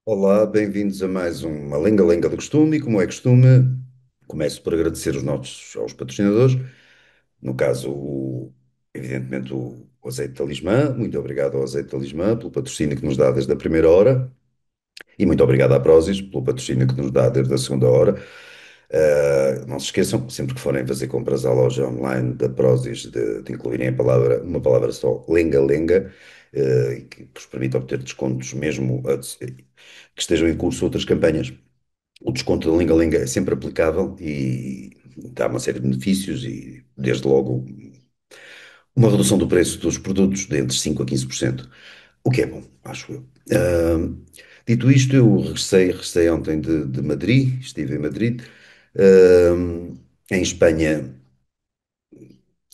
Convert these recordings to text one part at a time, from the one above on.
Olá, bem-vindos a mais uma Lenga-Lenga do Costume. E como é costume, começo por agradecer aos patrocinadores, no caso, evidentemente, o Azeite Talismã. Muito obrigado ao Azeite Talismã pelo patrocínio que nos dá desde a primeira hora e muito obrigado à Prozis pelo patrocínio que nos dá desde a segunda hora. Não se esqueçam, sempre que forem fazer compras à loja online da Prozis, de incluírem uma palavra só, Lenga-Lenga, que vos permite obter descontos mesmo que estejam em curso outras campanhas. O desconto da Linga-Linga é sempre aplicável e dá uma série de benefícios e, desde logo, uma redução do preço dos produtos de entre 5% a 15%, o que é bom, acho eu. Dito isto, eu regressei ontem de Madrid, estive em Madrid. Em Espanha,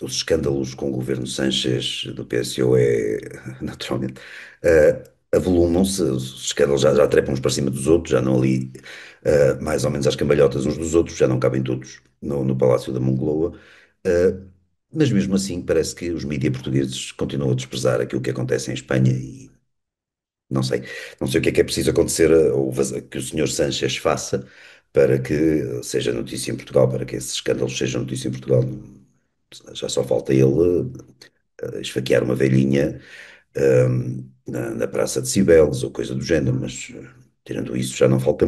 os escândalos com o governo Sánchez do PSOE, naturalmente, avolumam-se, os escândalos já trepam uns para cima dos outros, já não ali, mais ou menos às cambalhotas uns dos outros, já não cabem todos no Palácio da Moncloa. Uh, mas mesmo assim, parece que os mídias portugueses continuam a desprezar aquilo que acontece em Espanha e não sei o que é preciso acontecer, que o senhor Sánchez faça para que seja notícia em Portugal, para que esses escândalos sejam notícia em Portugal. Já só falta ele esfaquear uma velhinha na Praça de Cibeles ou coisa do género, mas tirando isso já não falta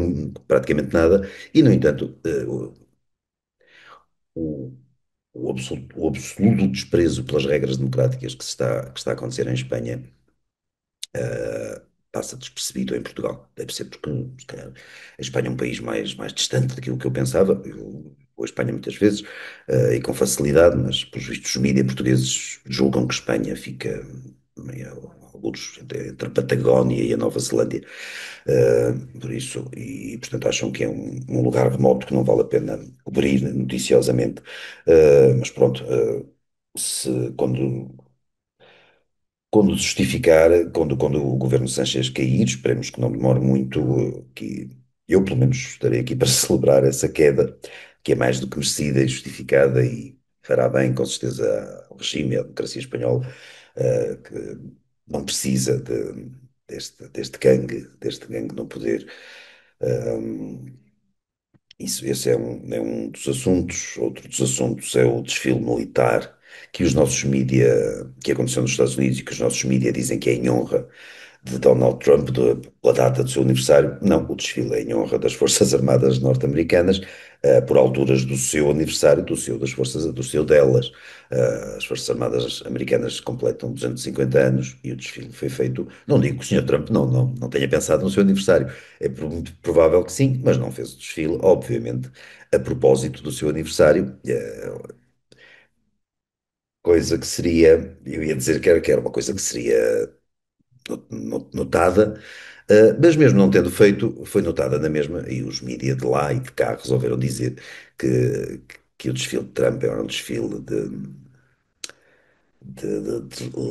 praticamente nada. E, no entanto, o, o absoluto desprezo pelas regras democráticas que está a acontecer em Espanha passa despercebido em Portugal. Deve ser porque, se calhar, a Espanha é um país mais distante daquilo que eu pensava. Eu vou à Espanha muitas vezes, e com facilidade, mas, pelos vistos, os mídias portugueses julgam que Espanha fica alguns entre a Patagónia e a Nova Zelândia. Por isso, e portanto acham que é um lugar remoto que não vale a pena cobrir noticiosamente. Mas pronto, se, quando justificar, quando o governo Sánchez cair, esperemos que não demore muito, que eu pelo menos estarei aqui para celebrar essa queda, que é mais do que merecida e justificada e fará bem com certeza ao regime e à democracia espanhola, que não precisa deste gangue no poder. Um, esse é um dos assuntos. Outro dos assuntos é o desfile militar que os nossos mídia, que aconteceu nos Estados Unidos e que os nossos mídia dizem que é em honra de Donald Trump, pela data do seu aniversário. Não, o desfile é em honra das Forças Armadas norte-americanas, por alturas do seu aniversário, do seu delas. As Forças Armadas americanas completam 250 anos e o desfile foi feito. Não digo que o Sr. Trump não tenha pensado no seu aniversário, é muito provável que sim, mas não fez o desfile, obviamente, a propósito do seu aniversário, coisa que seria, eu ia dizer que era uma coisa que seria notada, mas mesmo não tendo feito, foi notada na mesma, e os mídias de lá e de cá resolveram dizer que o desfile de Trump era um desfile de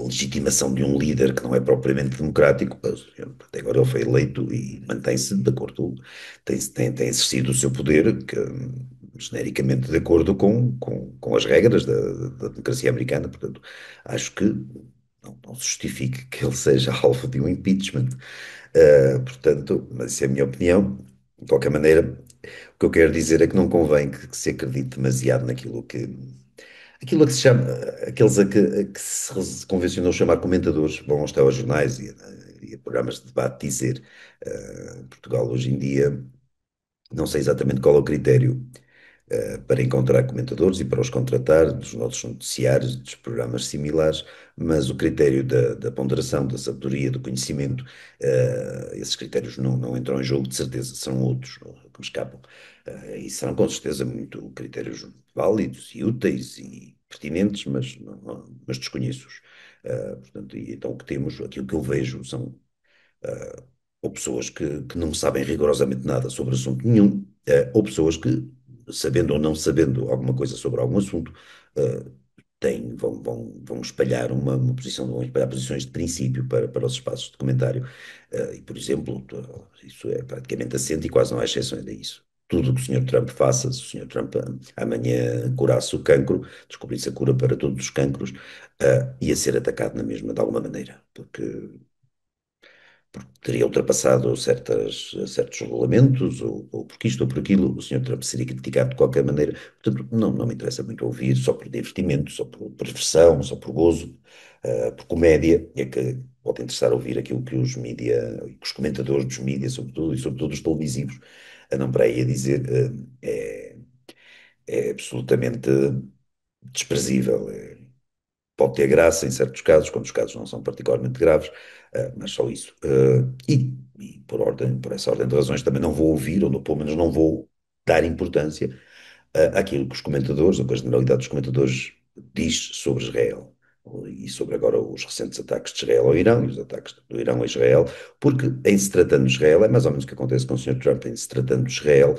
legitimação de um líder que não é propriamente democrático, mas até agora ele foi eleito e mantém-se de acordo, tem exercido o seu poder, genericamente de acordo com as regras da democracia americana. Portanto, acho que não se justifique que ele seja alvo de um impeachment. Portanto, mas isso é a minha opinião. De qualquer maneira, o que eu quero dizer é que não convém que se acredite demasiado aquilo a que se chama, aqueles a que se convencionou chamar comentadores, vão aos telejornais e a programas de debate dizer, Portugal hoje em dia, não sei exatamente qual é o critério, para encontrar comentadores e para os contratar dos nossos noticiários, dos programas similares, mas o critério da ponderação, da sabedoria, do conhecimento, esses critérios não entram em jogo, de certeza, são outros que me escapam. E serão com certeza muito critérios válidos e úteis e pertinentes, mas desconheço-os. Portanto, e então o que temos, aquilo que eu vejo são ou pessoas que não sabem rigorosamente nada sobre assunto nenhum, ou pessoas que, sabendo ou não sabendo alguma coisa sobre algum assunto, eh, vão espalhar uma posição, vão espalhar posições de princípio para os espaços de comentário. E, por exemplo, isso é praticamente assente e quase não há exceções a isso. Tudo o que o Sr. Trump faça, se o Sr. Trump amanhã curasse o cancro, descobrisse a cura para todos os cancros, ia ser atacado na mesma, de alguma maneira, porque porque teria ultrapassado certos regulamentos, ou porque isto ou por aquilo, o senhor Trump seria criticado de qualquer maneira. Portanto, não me interessa muito ouvir só por divertimento, só por diversão, só por gozo, por comédia, é que pode interessar ouvir aquilo que os mídia, que os comentadores dos mídias, sobretudo, e sobretudo os televisivos, andam para aí a dizer, é absolutamente desprezível. Pode ter graça em certos casos, quando os casos não são particularmente graves, mas só isso. E por essa ordem de razões, também não vou ouvir, ou pelo menos não vou dar importância àquilo que os comentadores, ou que a generalidade dos comentadores diz sobre Israel. E sobre agora os recentes ataques de Israel ao Irão e os ataques do Irão a Israel, porque em se tratando de Israel, é mais ou menos o que acontece com o Sr. Trump, em se tratando de Israel,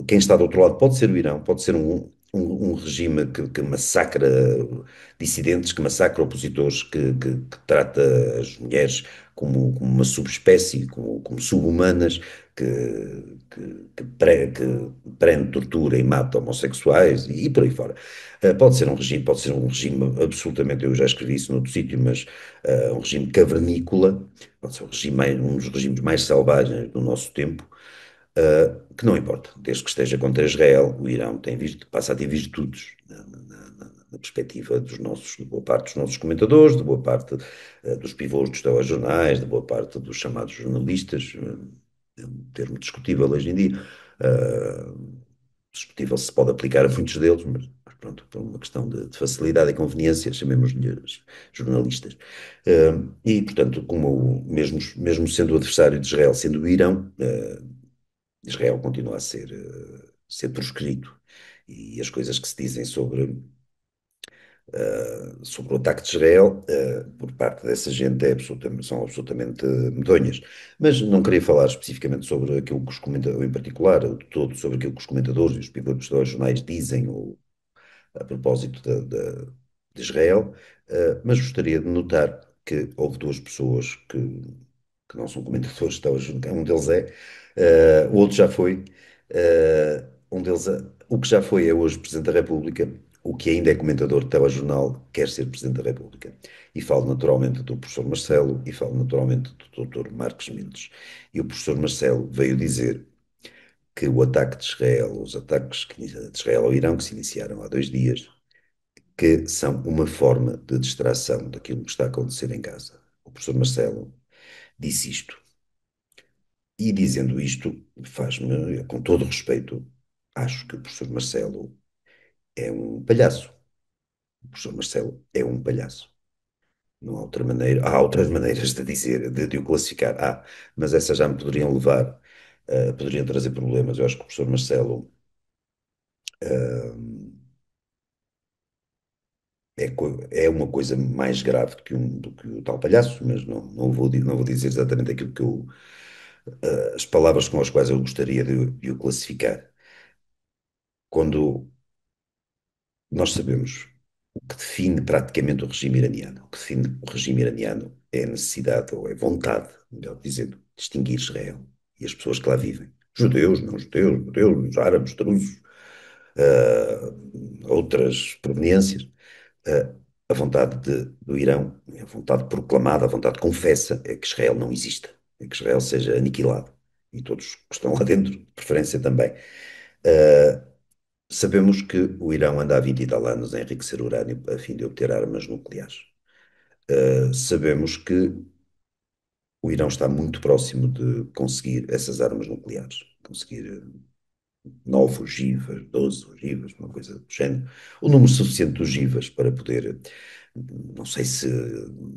quem está do outro lado pode ser o Irão, pode ser um regime que massacra dissidentes, que massacra opositores, que trata as mulheres como uma subespécie, como sub-humanas, que prende, tortura e mata homossexuais e por aí fora. Pode ser um regime absolutamente, eu já escrevi isso noutro sítio, mas um regime cavernícola, pode ser um dos regimes mais selvagens do nosso tempo, que não importa, desde que esteja contra Israel, o Irão passa a ter virtudes na perspectiva de boa parte dos nossos comentadores, de boa parte dos pivôs dos telejornais, de boa parte dos chamados jornalistas, é um termo discutível hoje em dia, discutível se pode aplicar a muitos deles, mas pronto, por uma questão de facilidade e conveniência, chamemos-lhes jornalistas. E, portanto, mesmo sendo o adversário de Israel, sendo o Irão, Israel continua a ser proscrito e as coisas que se dizem sobre o ataque de Israel por parte dessa gente são absolutamente medonhas. Mas não queria falar especificamente sobre aquilo que os comentadores, em particular, de todo, sobre aquilo que os comentadores e os pilotos dos jornais dizem ou a propósito de Israel, mas gostaria de notar que houve duas pessoas que não são comentadores, um deles o outro já foi, um deles, o que já foi é hoje Presidente da República, o que ainda é comentador de telejornal quer ser Presidente da República. E falo naturalmente do professor Marcelo e falo naturalmente do doutor Marcos Mendes. E o professor Marcelo veio dizer que o ataque de Israel, os ataques de Israel ao Irão, que se iniciaram há 2 dias, que são uma forma de distração daquilo que está a acontecer em Gaza. O professor Marcelo disse isto. E dizendo isto, faz-me, com todo o respeito, acho que o professor Marcelo é um palhaço. O professor Marcelo é um palhaço. Não há outra maneira, há outras maneiras de dizer, de o classificar. Mas essas já me poderiam levar, poderiam trazer problemas. Eu acho que o professor Marcelo é uma coisa mais grave do que o tal palhaço, mas não vou dizer exatamente aquilo as palavras com as quais eu gostaria de o classificar. Quando nós sabemos o que define praticamente o regime iraniano, o que define o regime iraniano é a necessidade, ou é vontade, melhor dizendo, de distinguir Israel e as pessoas que lá vivem. Judeus, não judeus, judeus, árabes, drusos, outras proveniências. Uh, a vontade do Irão, a vontade proclamada, a vontade confessa, é que Israel não exista, é que Israel seja aniquilado. E todos que estão lá dentro, de preferência também. Uh, Sabemos que o Irão anda há 20 e tal anos a enriquecer urânio a fim de obter armas nucleares. Sabemos que o Irão está muito próximo de conseguir essas armas nucleares, conseguir 9 ogivas, 12 ogivas, uma coisa do género, o número suficiente de ogivas para poder, não sei se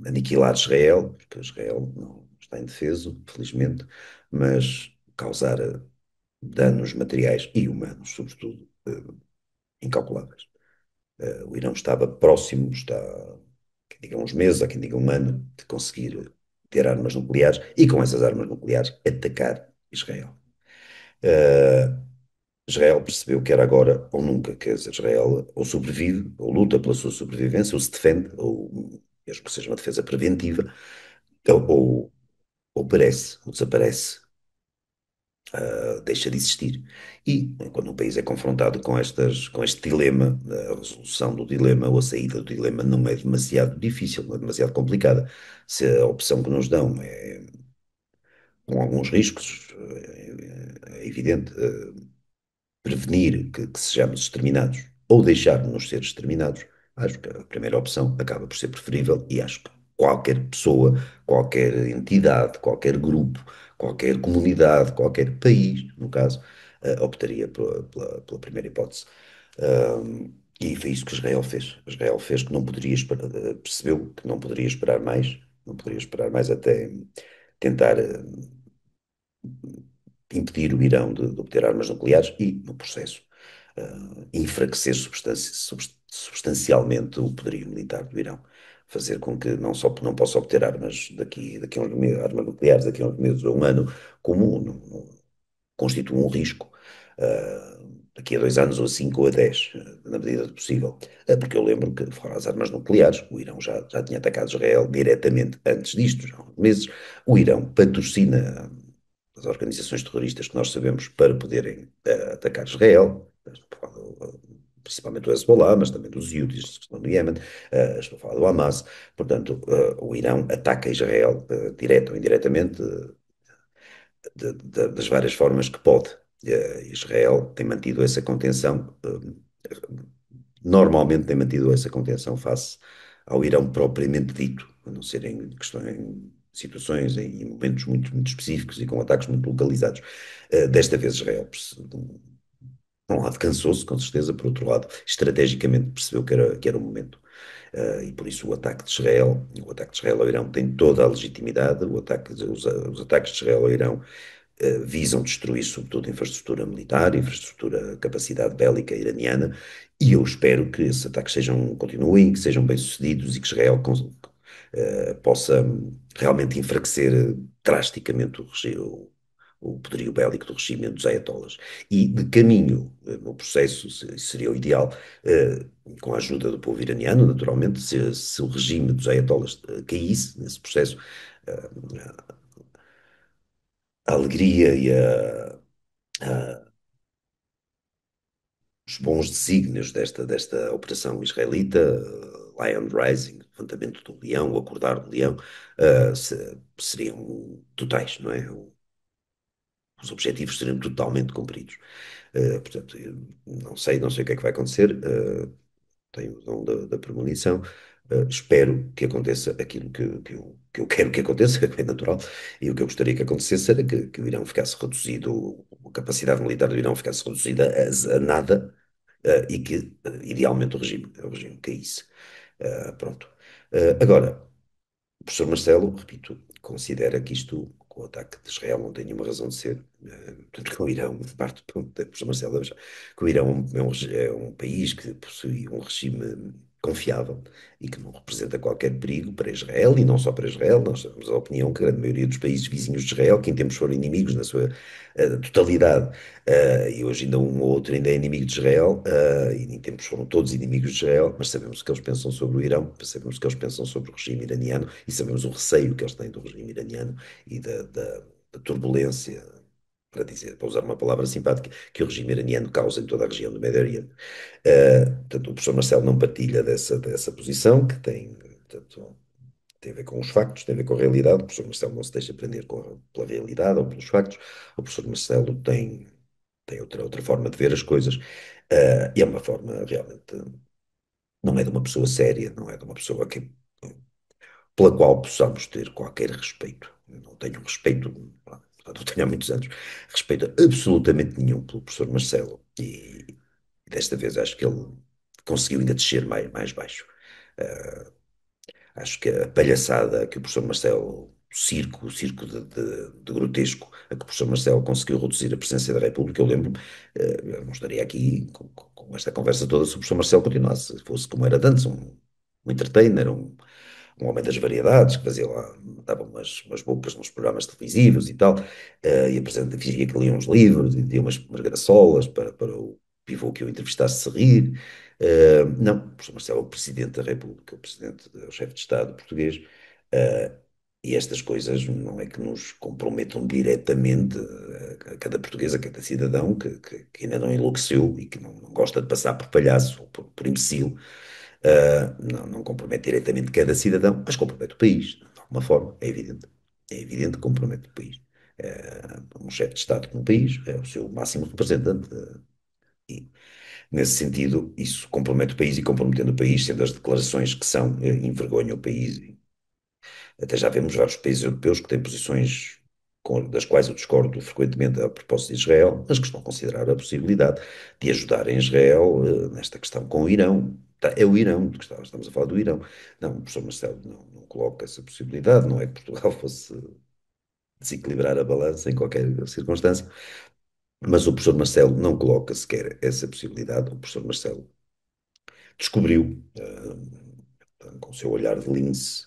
aniquilar Israel, porque Israel não está indefeso, felizmente, mas causar danos materiais e humanos, sobretudo, incalculáveis. O Irão estava próximo, quem diga uns meses, há quem diga um ano, de conseguir ter armas nucleares e com essas armas nucleares atacar Israel. Uh, Israel percebeu que era agora ou nunca, quer dizer, Israel ou sobrevive, ou luta pela sua sobrevivência, ou se defende, ou mesmo que seja uma defesa preventiva, ou, ou perece, ou desaparece. deixa de existir. E quando um país é confrontado com este dilema, a resolução do dilema ou a saída do dilema não é demasiado difícil, não é demasiado complicada. Se a opção que nos dão é com alguns riscos, é evidente, prevenir que sejamos exterminados ou deixar de nos ser exterminados, acho que a primeira opção acaba por ser preferível e acho que qualquer pessoa, qualquer entidade, qualquer grupo, qualquer comunidade, qualquer país, no caso, optaria pela primeira hipótese. E foi isso que Israel fez. Israel fez que não poderia esperar, percebeu que não poderia esperar mais, não poderia esperar mais até tentar impedir o Irão de obter armas nucleares e, no processo, enfraquecer substancialmente o poderio militar do Irão, fazer com que não só não possa obter daqui a uns meses, armas nucleares daqui a uns meses ou um ano, como constitui um risco daqui a 2 anos ou a 5 ou a 10, na medida do possível. Porque eu lembro que, fora as armas nucleares, o Irão já tinha atacado Israel diretamente antes disto, já há uns meses. O Irão patrocina as organizações terroristas que nós sabemos para poderem atacar Israel, principalmente o Hezbollah, mas também dos Houthis que estão no Iémen, estou a falar do Hamas. Portanto, o Irão ataca Israel, direto ou indiretamente, das várias formas que pode. Israel tem mantido essa contenção, normalmente tem mantido essa contenção face ao Irão propriamente dito, a não ser em questões, em situações, em momentos muito específicos e com ataques muito localizados. Desta vez Israel, por um lado, cansou-se, com certeza, por outro lado, estrategicamente percebeu que era o momento. E por isso o ataque de Israel ao Irão tem toda a legitimidade, os ataques de Israel ao Irão visam destruir, sobretudo, infraestrutura militar, infraestrutura, capacidade bélica iraniana, e eu espero que esses ataques continuem, que sejam bem-sucedidos e que Israel possa realmente enfraquecer drasticamente o poderio bélico do regime dos ayatollahs. E de caminho, no processo, seria o ideal, com a ajuda do povo iraniano, naturalmente, se o regime dos ayatollahs caísse nesse processo, eh, a alegria e os bons desígnios desta operação israelita, Lion Rising, levantamento do leão, o acordar do leão, seriam totais, não é? Os objetivos seriam totalmente cumpridos. Portanto, eu não sei o que é que vai acontecer, tenho o dom da premonição, espero que aconteça aquilo que eu quero que aconteça, que é natural, e o que eu gostaria que acontecesse era que o Irão ficasse reduzido, a capacidade militar do Irão ficasse reduzida a nada, e que, idealmente, o regime caísse. Pronto. Agora, o professor Marcelo, repito, considera que isto, com o ataque de Israel, não tem nenhuma razão de ser. Portanto, que o Irão, de parte do professor Marcelo, que o Irão é um país que possui um regime confiável e que não representa qualquer perigo para Israel e não só para Israel. Nós temos a opinião que a grande maioria dos países vizinhos de Israel, que em tempos foram inimigos na sua totalidade, e hoje ainda um ou outro ainda é inimigo de Israel, e em tempos foram todos inimigos de Israel, mas sabemos o que eles pensam sobre o Irão, sabemos o que eles pensam sobre o regime iraniano e sabemos o receio que eles têm do regime iraniano e da turbulência, para usar uma palavra simpática, que o regime iraniano causa em toda a região do Médio Oriente. Portanto, o professor Marcelo não partilha dessa posição, que portanto, tem a ver com os factos, tem a ver com a realidade. O professor Marcelo não se deixa prender pela realidade ou pelos factos. O professor Marcelo tem outra forma de ver as coisas, e é uma forma realmente, não é de uma pessoa séria, não é de uma pessoa pela qual possamos ter qualquer respeito. Eu não tenho respeito, portanto, eu tenho há muitos anos, respeito absolutamente nenhum pelo professor Marcelo, e desta vez acho que ele conseguiu ainda descer mais baixo. Uh, Acho que a palhaçada que o professor Marcelo, o circo de grotesco a que o professor Marcelo conseguiu reduzir a presidência da República, eu lembro-me, eu não estaria aqui com esta conversa toda se o professor Marcelo continuasse, fosse como era de antes, um entertainer, um homem das variedades, que fazia lá, dava umas bocas nos programas televisivos e tal, e apresenta, fingia que lia uns livros e dizia umas graçolas para o pivô que eu entrevistasse se rir. Não, o professor Marcelo é o Presidente da República, o Presidente, o chefe de Estado português, uh, E estas coisas não é que nos comprometam diretamente a cada português, a cada cidadão que ainda não enlouqueceu e que não gosta de passar por palhaço ou por imbecil. Não compromete diretamente cada cidadão, mas compromete o país, de alguma forma, é evidente. É evidente que compromete o país. Um chefe de Estado com um país é o seu máximo representante. E, nesse sentido, isso compromete o país e comprometendo o país, sendo as declarações que são, envergonham o país. Até já vemos vários países europeus que têm posições das quais eu discordo frequentemente a propósito de Israel, mas que estão a considerar a possibilidade de ajudarem Israel nesta questão com o Irão. É o Irão, que estamos a falar do Irão. Não, o professor Marcelo não coloca essa possibilidade, não é que Portugal fosse desequilibrar a balança em qualquer circunstância, mas o professor Marcelo não coloca sequer essa possibilidade. O professor Marcelo descobriu, com o seu olhar de lince,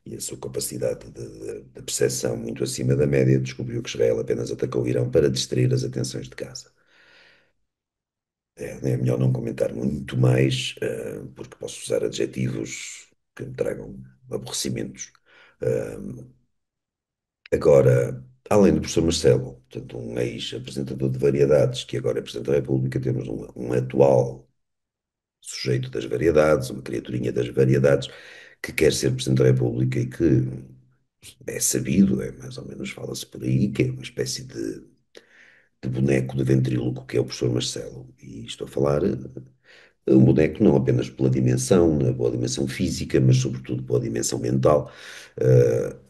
e a sua capacidade de percepção muito acima da média, descobriu que Israel apenas atacou o Irão para distrair as atenções de Gaza. É melhor não comentar muito mais, porque posso usar adjetivos que me tragam aborrecimentos. Uh, Agora, além do professor Marcelo, portanto, um ex-apresentador de variedades, que agora é Presidente da República, temos um atual sujeito das variedades, uma criaturinha das variedades, que quer ser Presidente da República e que é sabido, mais ou menos fala-se por aí, que é uma espécie de boneco de ventríloco que é o professor Marcelo. E estou a falar um boneco não apenas pela dimensão, pela dimensão física, mas sobretudo pela dimensão mental. Uh,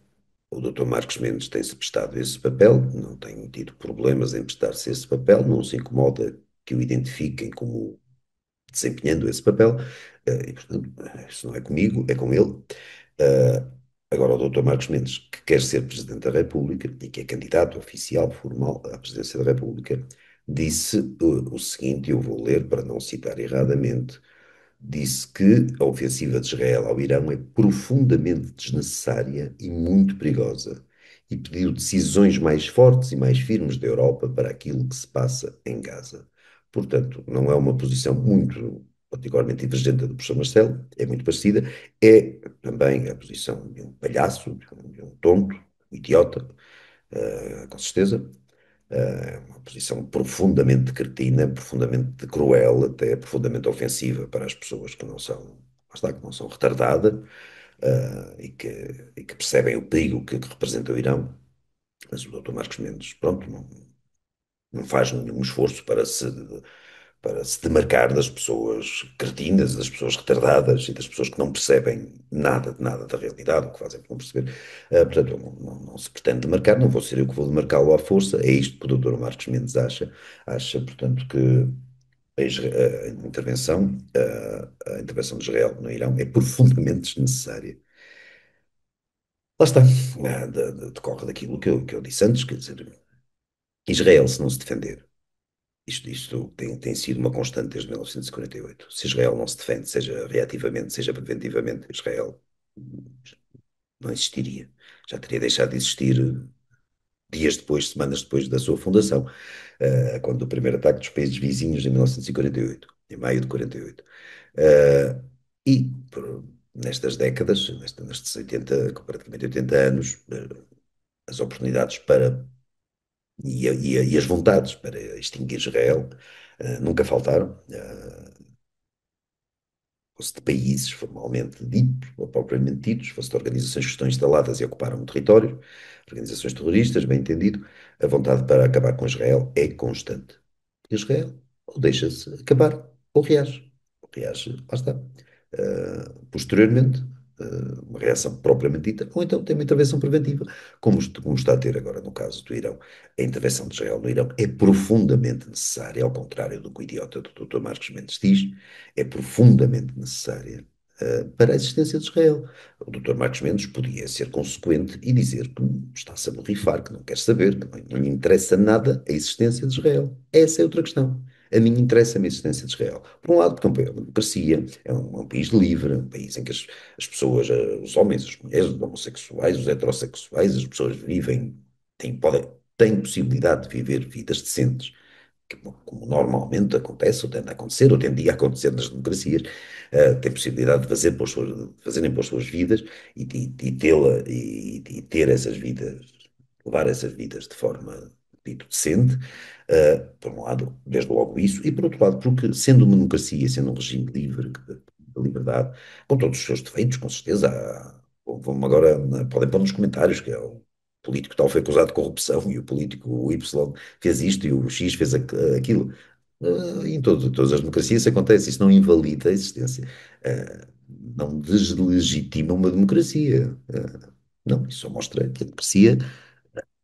o Dr. Marcos Mendes tem-se prestado esse papel, não tem tido problemas em prestar-se esse papel, não se incomoda que o identifiquem como desempenhando esse papel, e portanto, isso não é comigo, é com ele. Uh, Agora, o Dr. Marcos Mendes, que quer ser Presidente da República e que é candidato oficial, formal, à Presidência da República, disse o seguinte, eu vou ler para não citar erradamente, disse que a ofensiva de Israel ao Irão é profundamente desnecessária e muito perigosa e pediu decisões mais fortes e mais firmes da Europa para aquilo que se passa em Gaza. Portanto, não é uma posição muito particularmente divergente do professor Marcelo, é muito parecida, é também a posição de um palhaço, de um tonto, um idiota, com certeza, uma posição profundamente cretina, profundamente cruel, até profundamente ofensiva para as pessoas que não são, lá está, que não são retardadas, e que percebem o perigo que representa o Irão. Mas o Dr. Marcos Mendes, pronto, não faz nenhum esforço para se demarcar das pessoas cretinas, das pessoas retardadas e das pessoas que não percebem nada de nada da realidade, o que fazem por não perceber. Portanto, não se pretende demarcar, não vou ser eu que vou demarcá-lo à força, é isto que o Dr. Marcos Mendes acha. Acha, portanto, que a intervenção de Israel no Irão é profundamente desnecessária. Lá está, decorre daquilo que eu disse antes, quer dizer, Israel, se não se defender, isto tem sido uma constante desde 1948. Se Israel não se defende, seja reativamente, seja preventivamente, Israel não existiria. Já teria deixado de existir dias depois, semanas depois da sua fundação, quando o primeiro ataque dos países vizinhos em 1948, em maio de 48. Uh, e nestas décadas, nestes 80, praticamente 80 anos, as oportunidades e as vontades para extinguir Israel nunca faltaram. Fosse de países formalmente ditos, ou propriamente ditos, fosse de organizações que estão instaladas e ocuparam o território, organizações terroristas, bem entendido, a vontade para acabar com Israel é constante. Israel ou deixa-se acabar, ou reage. Ou reage, lá está. Posteriormente, uma reação propriamente dita, ou então tem uma intervenção preventiva, como está a ter agora no caso do Irão. A intervenção de Israel no Irão é profundamente necessária, ao contrário do que o idiota do Dr. Marcos Mendes diz, é profundamente necessária para a existência de Israel. O Dr. Marcos Mendes podia ser consequente e dizer que está-se a borrifar, que não quer saber, que não lhe interessa nada a existência de Israel. Essa é outra questão. A mim interessa-me a existência de Israel. Por um lado, porque é uma democracia, é um país livre, um país em que as pessoas, os homens, as mulheres, os homossexuais, os heterossexuais, as pessoas vivem, têm possibilidade de viver vidas decentes, como normalmente acontece, ou tende a acontecer, ou tendia a acontecer nas democracias, têm possibilidade de fazer de fazerem pelas suas vidas e tê-la e ter essas vidas, levar essas vidas de forma dito decente, por um lado, desde logo isso, e por outro lado, porque sendo uma democracia, sendo um regime livre, da liberdade, com todos os seus defeitos, com certeza, vamos agora, podem pôr nos comentários que é o político tal foi acusado de corrupção e o político Y fez isto e o X fez aquilo. Em todas as democracias isso acontece, isso não invalida a existência, não deslegitima uma democracia. Não, isso só mostra que a democracia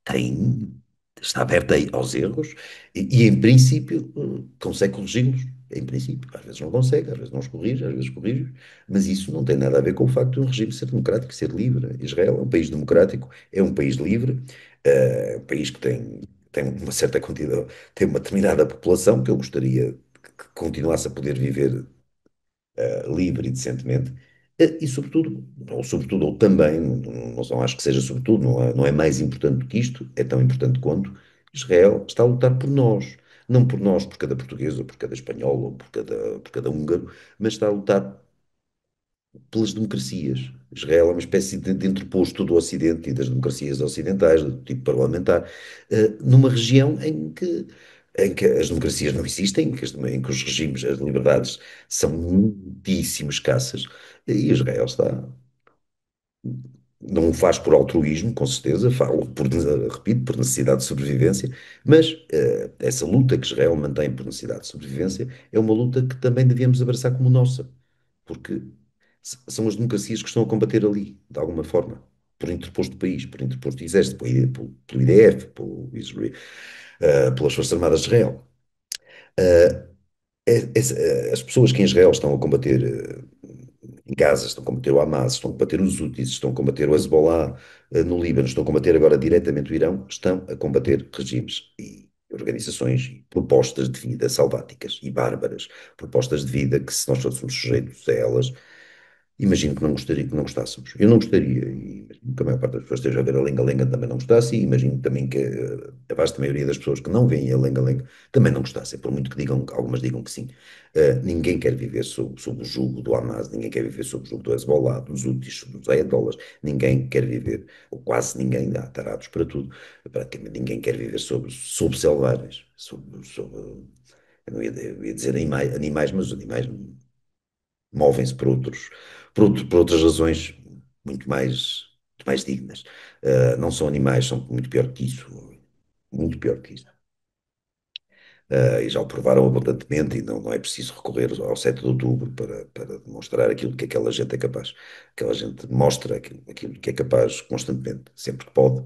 tem, está aberta aos erros em princípio, consegue corrigi-los. Em princípio, às vezes não consegue, às vezes não os corrige, às vezes corrige, mas isso não tem nada a ver com o facto de um regime ser democrático e ser livre. Israel é um país democrático, é um país livre, é um país que tem uma certa quantidade, tem uma determinada população que eu gostaria que continuasse a poder viver livre e decentemente, ou também, não acho que seja sobretudo, não é mais importante do que isto, é tão importante quanto Israel está a lutar por nós. Não por nós, por cada português, ou por cada espanhol, ou por cada húngaro, mas está a lutar pelas democracias. Israel é uma espécie de entreposto do Ocidente e das democracias ocidentais, do tipo parlamentar, numa região em que as democracias não existem, em que os regimes, as liberdades são muitíssimo escassas, e Israel está. Não o faz por altruísmo, com certeza, falo repito, por necessidade de sobrevivência, mas essa luta que Israel mantém por necessidade de sobrevivência é uma luta que também devíamos abraçar como nossa, porque são as democracias que estão a combater ali, de alguma forma, por interposto país, por interposto exército, pelo IDF, pelas Forças Armadas de Israel. Uh, as pessoas que em Israel estão a combater em Gaza, estão a combater o Hamas, estão a combater os Houthis, estão a combater o Hezbollah no Líbano, estão a combater agora diretamente o Irão, estão a combater regimes e organizações e propostas de vida salváticas e bárbaras, propostas de vida que se nós fôssemos sujeitos a elas, imagino que não gostaria que não gostássemos. Eu não gostaria, e imagino que a maior parte das pessoas esteja a ver a lenga-lenga também não gostasse, e imagino também que a vasta maioria das pessoas que não veem a lenga-lenga também não gostassem, por muito que digam, algumas digam que sim. Ninguém quer viver sob o jugo do Hamas, ninguém quer viver sob o jugo do Hezbollah, dos Houthis, dos Ayatollahs, ninguém quer viver, ou quase ninguém, há tarados para tudo, praticamente ninguém quer viver sob selvagens, eu não ia, eu ia dizer animais, mas os animais movem-se por outras razões muito mais dignas. Não são animais, são muito pior que isso, muito pior que isso. E já o provaram abundantemente e não é preciso recorrer ao 7 de outubro para demonstrar aquilo que aquela gente é capaz. Aquela gente mostra aquilo que é capaz constantemente, sempre que pode.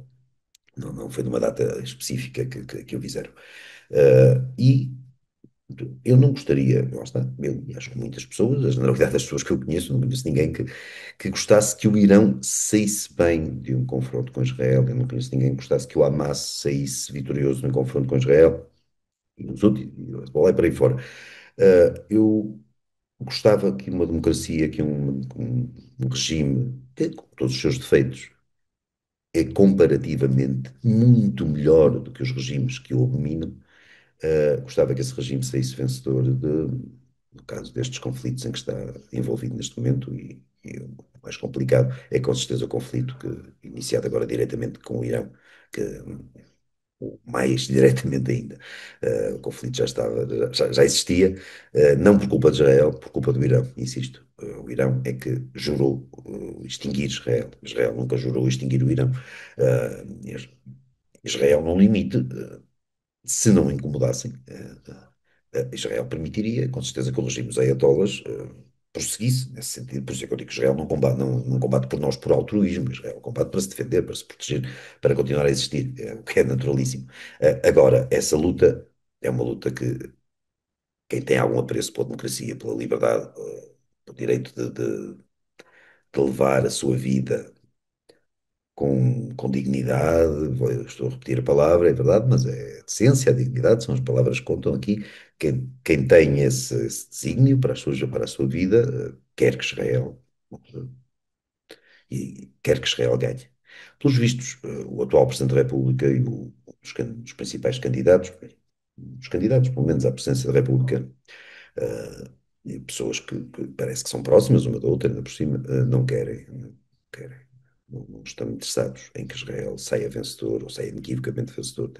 Não foi numa data específica que o fizeram. E eu não gostaria, lá está, eu e acho que muitas pessoas, a generalidade das pessoas que eu conheço, não conheço ninguém que gostasse que o Irão saísse bem de um confronto com Israel, eu não conheço ninguém que gostasse que o Hamas saísse vitorioso num confronto com Israel, e os outros, e o Hezbollah e por aí fora. Eu gostava que uma democracia, que um regime, que, com todos os seus defeitos, é comparativamente muito melhor do que os regimes que o abominam. Gostava que esse regime saísse vencedor no caso destes conflitos em que está envolvido neste momento e o mais complicado é com certeza o conflito iniciado agora diretamente com o Irão, que mais diretamente ainda. O conflito já existia, não por culpa de Israel, por culpa do Irão, insisto. O Irão é que jurou extinguir Israel. Israel nunca jurou extinguir o Irão. Israel, no limite, se não incomodassem, Israel permitiria, com certeza, que o regime dos ayatollahs prosseguisse nesse sentido. Por isso é que eu digo que Israel não combate por nós por altruísmo, Israel combate para se defender, para se proteger, para continuar a existir, o que é naturalíssimo. Agora, essa luta é uma luta que quem tem algum apreço pela democracia, pela liberdade, pelo direito de levar a sua vida com dignidade, estou a repetir a palavra, é verdade, mas é a decência, a dignidade, são as palavras que contam aqui. Quem tem esse desígnio para a sua vida, quer que Israel, e quer que Israel ganhe. Pelos vistos, o atual Presidente da República e os principais candidatos, os candidatos, pelo menos à presidência da República, e pessoas que parece que são próximas uma da outra, ainda por cima, não querem, não estão interessados em que Israel saia vencedor ou saia inequivocamente vencedor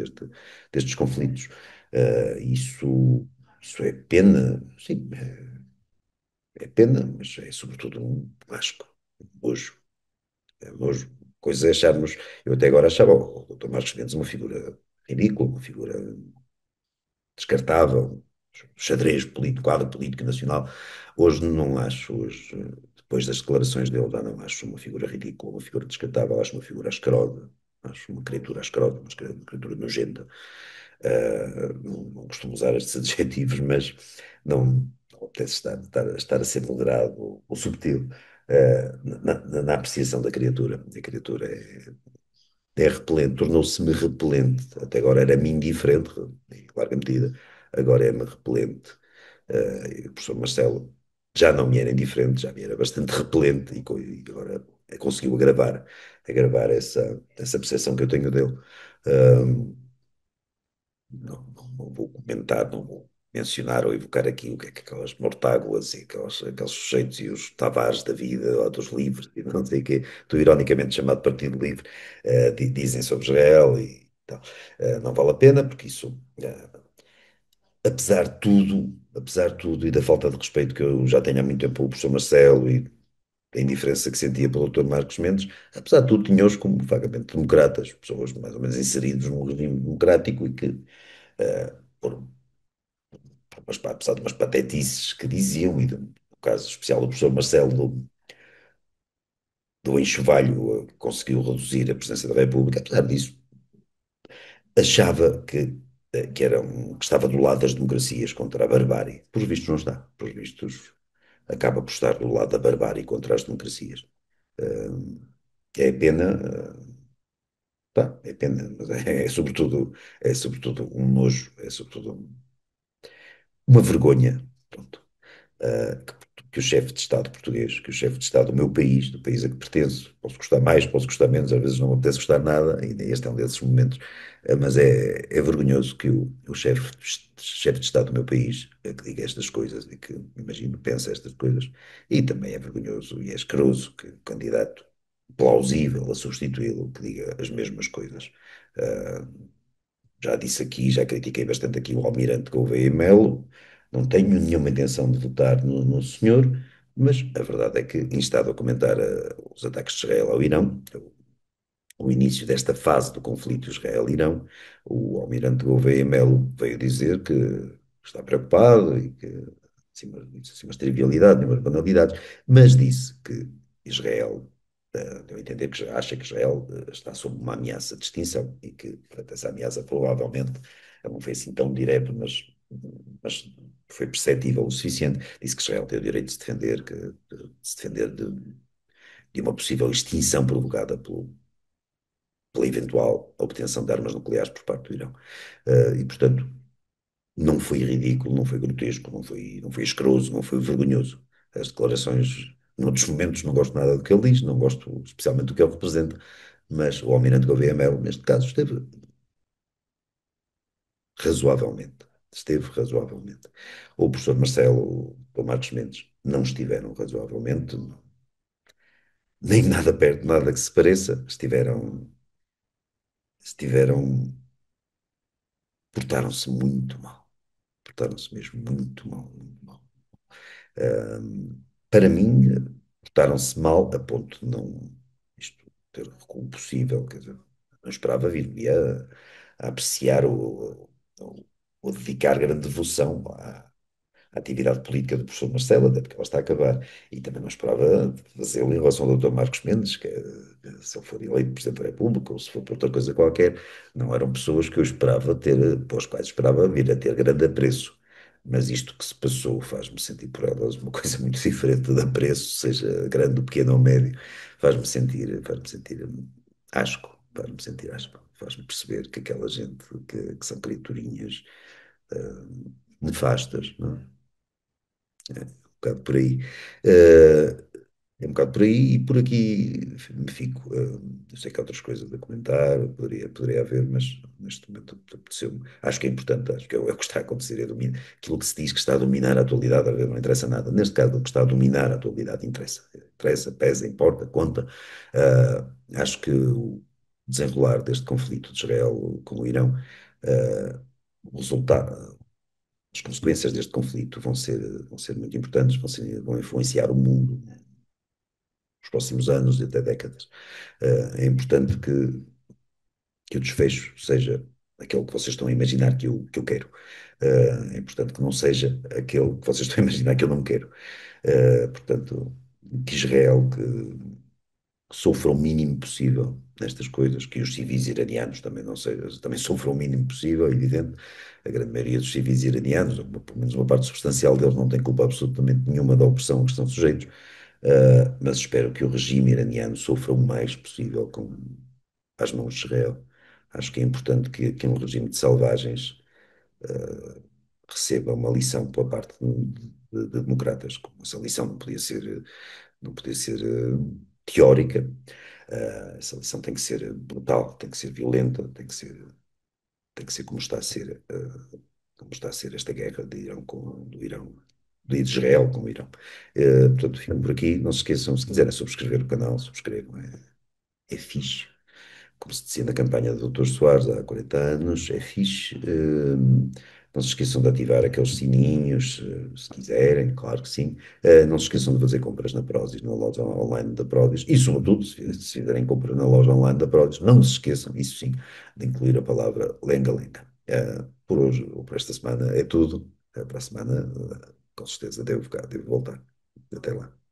destes conflitos. Isso é pena, sim, é pena, mas é sobretudo um asco, um nojo. Hoje, coisa é acharmos, eu até agora achava o Dr. Marcos Mendes uma figura ridícula, uma figura descartável, xadrez político, quadro político nacional. Hoje não acho, hoje, depois das declarações dele, já não acho uma figura ridícula, uma figura descartável, acho uma figura asquerosa, acho uma criatura asquerosa, uma criatura nojenta. Não costumo usar estes adjetivos, mas não apetece estar a ser moderado ou subtil na apreciação da criatura. A criatura é repelente, tornou-se-me repelente. Até agora era-me indiferente, em larga medida, agora é-me repelente. E o professor Marcelo já não me era indiferente, já me era bastante repelente e agora conseguiu agravar essa percepção que eu tenho dele. Uh, não vou comentar, não vou mencionar ou evocar aqui o que é que aquelas mortágulas e aqueles sujeitos e os Tavares da vida, ou dos livros, e não sei o quê, do ironicamente chamado Partido Livre, dizem sobre Israel e tal. Não vale a pena, porque isso, apesar de tudo, e da falta de respeito que eu já tenho há muito tempo pelo professor Marcelo e da indiferença que sentia pelo Dr. Marcos Mendes, apesar de tudo, tinha-os como vagamente democratas, pessoas mais ou menos inseridos num regime democrático e que, por mas pá, apesar de umas patetices que diziam, e no caso especial do professor Marcelo, do enxovalho que conseguiu reduzir a presidência da República, apesar disso, achava que estava do lado das democracias contra a barbárie. Por vistos não está. Por vistos acaba por estar do lado da barbárie contra as democracias. Uh, é pena, é pena, mas é sobretudo um nojo, é sobretudo uma vergonha. Pronto. Que o chefe de Estado português, que o chefe de Estado do meu país, do país a que pertenço, posso gostar mais, posso gostar menos, às vezes não me apetece gostar nada, e este é um desses momentos, mas é vergonhoso que o chefe de Estado do meu país que diga estas coisas e que, imagino, pense estas coisas, e também é vergonhoso e é escroso que o candidato plausível a substituí-lo que diga as mesmas coisas. Uh, já disse aqui, já critiquei bastante aqui o Almirante Gouveia Melo. Não tenho nenhuma intenção de votar no senhor, mas a verdade é que, instado a comentar os ataques de Israel ao Irão, o início desta fase do conflito Israel-Irão, o Almirante Gouveia Melo veio dizer que está preocupado e que, assim, umas trivialidades, umas banalidades, mas disse que Israel, deu a entender que acha que Israel está sob uma ameaça de extinção e que, portanto, essa ameaça provavelmente, não foi assim tão direto, mas foi perceptível o suficiente, disse que Israel tem o direito de se defender, de se defender de uma possível extinção provocada pela eventual obtenção de armas nucleares por parte do Irão. E, portanto, não foi ridículo, não foi grotesco, não foi escroso, não foi vergonhoso. As declarações, noutros momentos, não gosto nada do que ele diz, não gosto especialmente do que ele representa, mas o Almirante Gouveia Melo, neste caso, razoavelmente. Esteve razoavelmente. O professor Marcelo ou Marcos Mendes não estiveram razoavelmente, nem nada perto, nada que se pareça, estiveram, portaram-se muito mal. Portaram-se mesmo muito mal, muito mal. Para mim, portaram-se mal a ponto de não isto ter recuo possível, quer dizer, não esperava vir-me a apreciar ou dedicar grande devoção à atividade política do professor Marcelo, até porque ela está a acabar, e também não esperava fazê-lo em relação ao Dr. Marcos Mendes, se ele for eleito Presidente da República ou se for por outra coisa qualquer, não eram pessoas que eu esperava ter, pelas quais esperava vir a ter grande apreço. Mas isto que se passou faz-me sentir por elas uma coisa muito diferente de apreço, seja grande, pequeno ou médio, faz-me sentir asco, faz-me perceber que aquela gente que são criaturinhas nefastas, não é? Um bocado por aí. É um bocado por aí e por aqui me fico. Eu sei que há outras coisas a comentar, poderia haver, mas neste momento apeteceu-me. Acho que é importante, acho que é o que está a acontecer, aquilo que se diz que está a dominar a atualidade, a ver, não interessa nada. Neste caso, o que está a dominar a atualidade interessa. Interessa, pesa, importa, conta. Acho que o desenrolar deste conflito de Israel com o Irão, ah, o resultado, as consequências deste conflito vão ser muito importantes, vão influenciar o mundo nos próximos anos e até décadas. É importante que o desfecho seja aquele que vocês estão a imaginar que eu quero. É importante que não seja aquele que vocês estão a imaginar que eu não quero. Portanto, que Israel que sofra o mínimo possível nestas coisas, que os civis iranianos também não sejam, também sofram o mínimo possível, é evidente. A grande maioria dos civis iranianos, ou pelo menos uma parte substancial deles, não tem culpa absolutamente nenhuma da opressão a que estão sujeitos. Mas espero que o regime iraniano sofra o mais possível às mãos de Israel. Acho que é importante que um regime de selvagens uh, receba uma lição pela parte de democratas. Essa lição não podia ser teórica. Essa lição tem que ser brutal, tem que ser violenta, tem que ser como está a ser esta guerra do Irão, de Israel com o Irão. Portanto, ficam por aqui. Não se esqueçam, se quiserem subscrever o canal, subscrevam. É fixe. Como se dizia na campanha do Dr. Soares há 40 anos, é fixe. Não se esqueçam de ativar aqueles sininhos, se quiserem, claro que sim. Não se esqueçam de fazer compras na Prozis, na loja online da Prozis. E, sobretudo, se fizerem compras na loja online da Prozis, não se esqueçam, isso sim, de incluir a palavra lenga-lenga. Por hoje, ou por esta semana, é tudo. Para a semana, com certeza, devo voltar. Até lá.